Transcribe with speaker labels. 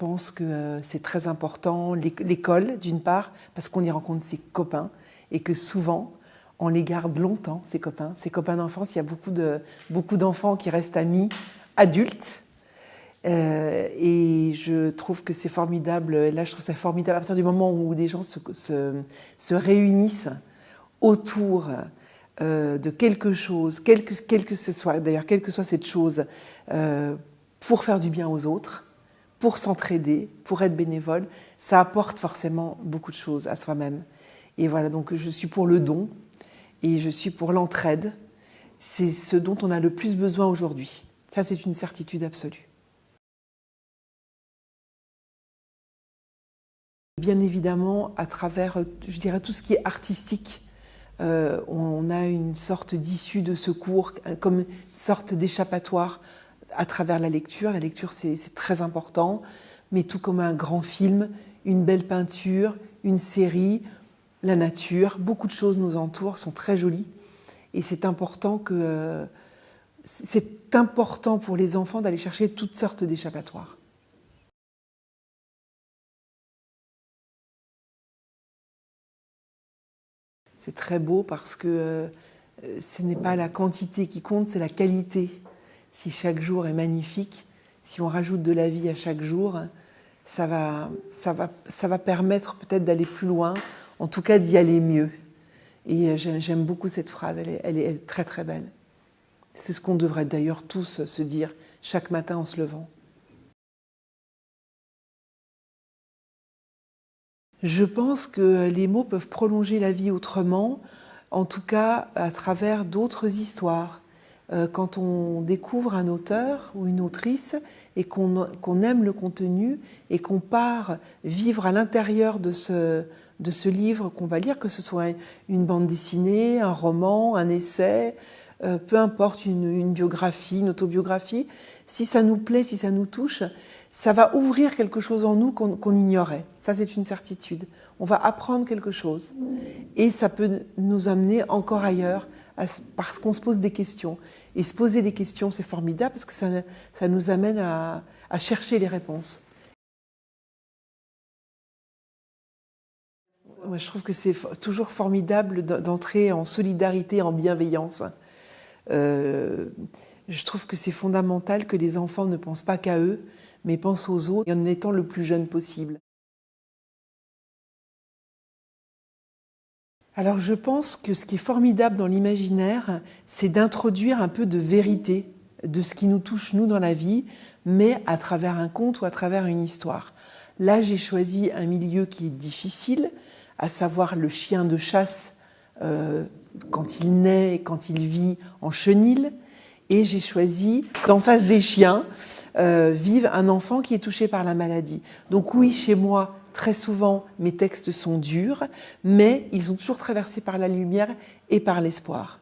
Speaker 1: pense que c'est très important, l'école d'une part, parce qu'on y rencontre ses copains et que souvent, on les garde longtemps, ces copains d'enfance. Il y a beaucoup d'enfants qui restent amis adultes. Et je trouve que c'est formidable. Là, je trouve ça formidable à partir du moment où des gens se réunissent autour de quelque chose, quel que ce soit, d'ailleurs, quelle que soit cette chose, pour faire du bien aux autres, pour s'entraider, pour être bénévole, ça apporte forcément beaucoup de choses à soi-même. Et voilà, donc je suis pour le don et je suis pour l'entraide. C'est ce dont on a le plus besoin aujourd'hui. Ça, c'est une certitude absolue. Bien évidemment, à travers, je dirais, tout ce qui est artistique, on a une sorte d'issue de secours, comme une sorte d'échappatoire à travers la lecture. La lecture, c'est très important, mais tout comme un grand film, une belle peinture, une série, la nature, beaucoup de choses nous entourent, sont très jolies. Et c'est important pour les enfants d'aller chercher toutes sortes d'échappatoires. C'est très beau parce que ce n'est pas la quantité qui compte, c'est la qualité. Si chaque jour est magnifique, si on rajoute de la vie à chaque jour, ça va permettre peut-être d'aller plus loin, en tout cas d'y aller mieux. Et j'aime beaucoup cette phrase, elle est très très belle. C'est ce qu'on devrait d'ailleurs tous se dire chaque matin en se levant. Je pense que les mots peuvent prolonger la vie autrement, en tout cas à travers d'autres histoires. Quand on découvre un auteur ou une autrice et qu'on aime le contenu et qu'on part vivre à l'intérieur de ce livre qu'on va lire, que ce soit une bande dessinée, un roman, un essai, peu importe, une biographie, une autobiographie, si ça nous plaît, si ça nous touche, ça va ouvrir quelque chose en nous qu'on ignorait. Ça, c'est une certitude. On va apprendre quelque chose. Et ça peut nous amener encore ailleurs parce qu'on se pose des questions. Et se poser des questions, c'est formidable parce que ça nous amène à chercher les réponses. Moi, je trouve que c'est toujours formidable d'entrer en solidarité, en bienveillance. Je trouve que c'est fondamental que les enfants ne pensent pas qu'à eux, mais pensent aux autres en étant le plus jeune possible. Alors je pense que ce qui est formidable dans l'imaginaire, c'est d'introduire un peu de vérité de ce qui nous touche nous dans la vie, mais à travers un conte ou à travers une histoire. Là, j'ai choisi un milieu qui est difficile, à savoir le chien de chasse quand il naît, quand il vit en chenil. Et j'ai choisi qu'en face des chiens vive un enfant qui est touché par la maladie. Donc oui, chez moi, très souvent, mes textes sont durs, mais ils sont toujours traversés par la lumière et par l'espoir.